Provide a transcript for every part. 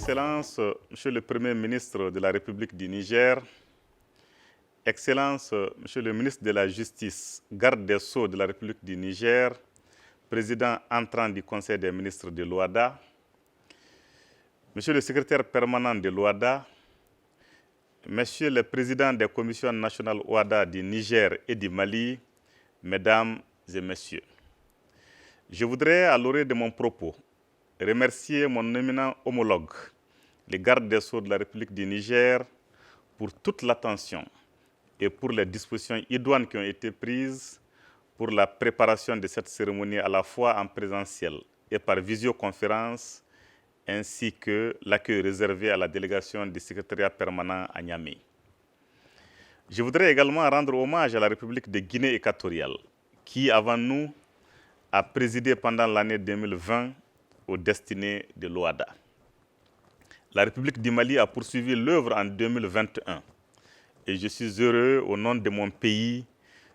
Excellences, Monsieur le Premier ministre de la République du Niger, Excellences, Monsieur le ministre de la Justice, garde des Sceaux de la République du Niger, président entrant du Conseil des ministres de l'OHADA, Monsieur le secrétaire permanent de l'OHADA, Messieurs les présidents des commissions nationales OHADA du Niger et du Mali, Mesdames et Messieurs. Je voudrais, à l'orée de mon propos, remercier mon éminent homologue, les gardes des Sceaux de la République du Niger, pour toute l'attention et pour les dispositions idoines qui ont été prises pour la préparation de cette cérémonie à la fois en présentiel et par visioconférence, ainsi que l'accueil réservé à la délégation du secrétariat permanent à Niamey. Je voudrais également rendre hommage à la République de Guinée équatoriale, qui, avant nous, a présidé pendant l'année 2020 aux destinées de l'OHADA. La République du Mali a poursuivi l'œuvre en 2021 et je suis heureux, au nom de mon pays,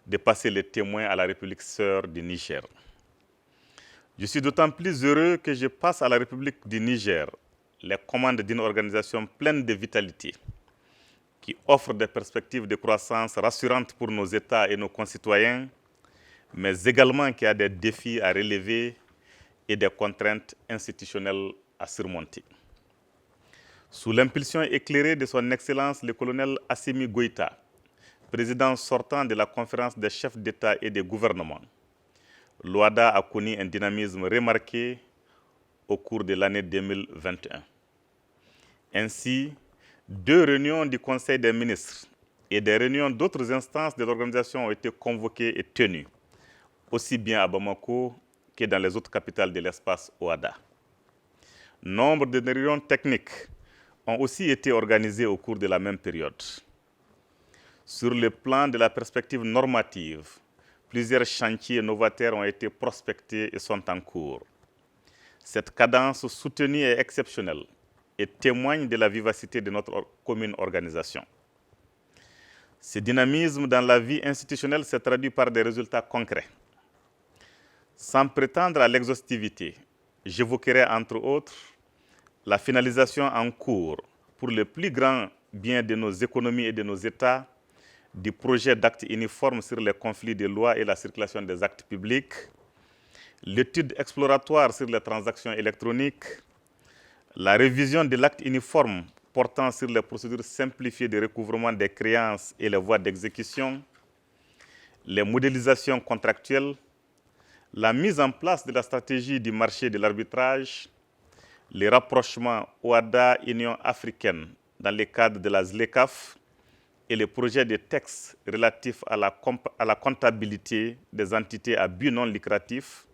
de passer les témoins à la République sœur du Niger. Je suis d'autant plus heureux que je passe à la République du Niger les commandes d'une organisation pleine de vitalité, qui offre des perspectives de croissance rassurantes pour nos États et nos concitoyens, mais également qui a des défis à relever et des contraintes institutionnelles à surmonter. Sous l'impulsion éclairée de son Excellence le colonel Assimi Goïta, président sortant de la conférence des chefs d'État et de gouvernement, l'OHADA a connu un dynamisme remarqué au cours de l'année 2021. Ainsi, 2 réunions du Conseil des ministres et des réunions d'autres instances de l'organisation ont été convoquées et tenues, aussi bien à Bamako que dans les autres capitales de l'espace OHADA. Nombre de réunions techniques ont aussi été organisées au cours de la même période. Sur le plan de la perspective normative, plusieurs chantiers novateurs ont été prospectés et sont en cours. Cette cadence soutenue est exceptionnelle et témoigne de la vivacité de notre commune organisation. Ce dynamisme dans la vie institutionnelle s'est traduit par des résultats concrets. Sans prétendre à l'exhaustivité, j'évoquerai entre autres la finalisation en cours pour le plus grand bien de nos économies et de nos États du projet d'acte uniforme sur les conflits de loi et la circulation des actes publics, l'étude exploratoire sur les transactions électroniques, la révision de l'acte uniforme portant sur les procédures simplifiées de recouvrement des créances et les voies d'exécution, les modélisations contractuelles, la mise en place de la stratégie du marché de l'arbitrage, les rapprochements OHADA-Union africaine dans le cadre de la ZLECAf et les projets de textes relatifs à la comptabilité des entités à but non lucratif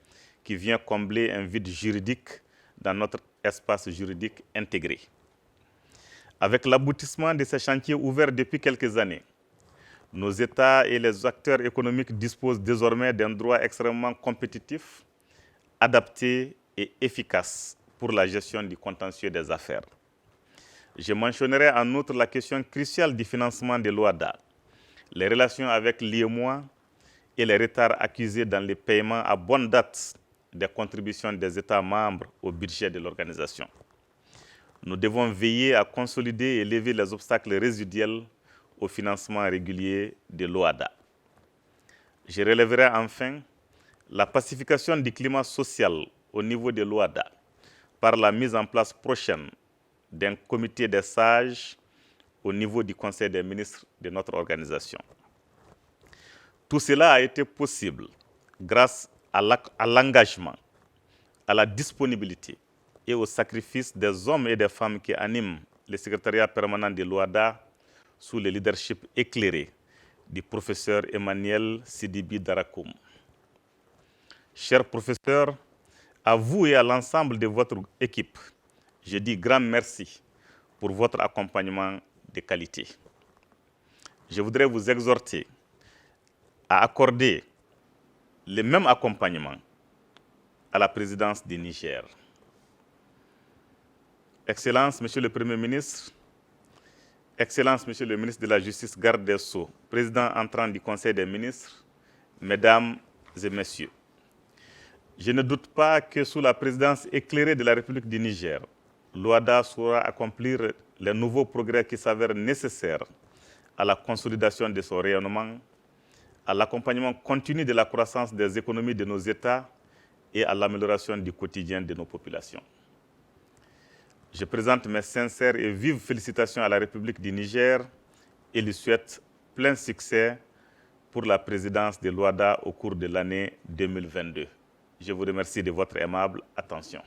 qui vient combler un vide juridique dans notre espace juridique intégré. Avec l'aboutissement de ces chantiers ouverts depuis quelques années, nos États et les acteurs économiques disposent désormais d'un droit extrêmement compétitif, adapté et efficace pour la gestion du contentieux des affaires. Je mentionnerai en outre la question cruciale du financement de l'OHADA, les relations avec l'IEMOA et les retards accusés dans les paiements à bonne date des contributions des États membres au budget de l'organisation. Nous devons veiller à consolider et lever les obstacles résiduels au financement régulier de l'OHADA. Je relèverai enfin la pacification du climat social au niveau de l'OHADA par la mise en place prochaine d'un comité des sages au niveau du Conseil des ministres de notre organisation. Tout cela a été possible grâce à l'engagement, à la disponibilité et au sacrifice des hommes et des femmes qui animent le secrétariat permanent de l'OHADA sous le leadership éclairé du professeur Emmanuel Sidibi Darakoum. Chers professeurs, à vous et à l'ensemble de votre équipe, je dis grand merci pour votre accompagnement de qualité. Je voudrais vous exhorter à accorder le même accompagnement à la présidence du Niger. Excellence, Monsieur le Premier ministre, Excellence, Monsieur le ministre de la Justice, garde des Sceaux, président entrant du Conseil des ministres, Mesdames et Messieurs, je ne doute pas que sous la présidence éclairée de la République du Niger, l'OADA saura accomplir les nouveaux progrès qui s'avèrent nécessaires à la consolidation de son rayonnement, à l'accompagnement continu de la croissance des économies de nos États et à l'amélioration du quotidien de nos populations. Je présente mes sincères et vives félicitations à la République du Niger et lui souhaite plein succès pour la présidence de l'OADA au cours de l'année 2022. Je vous remercie de votre aimable attention.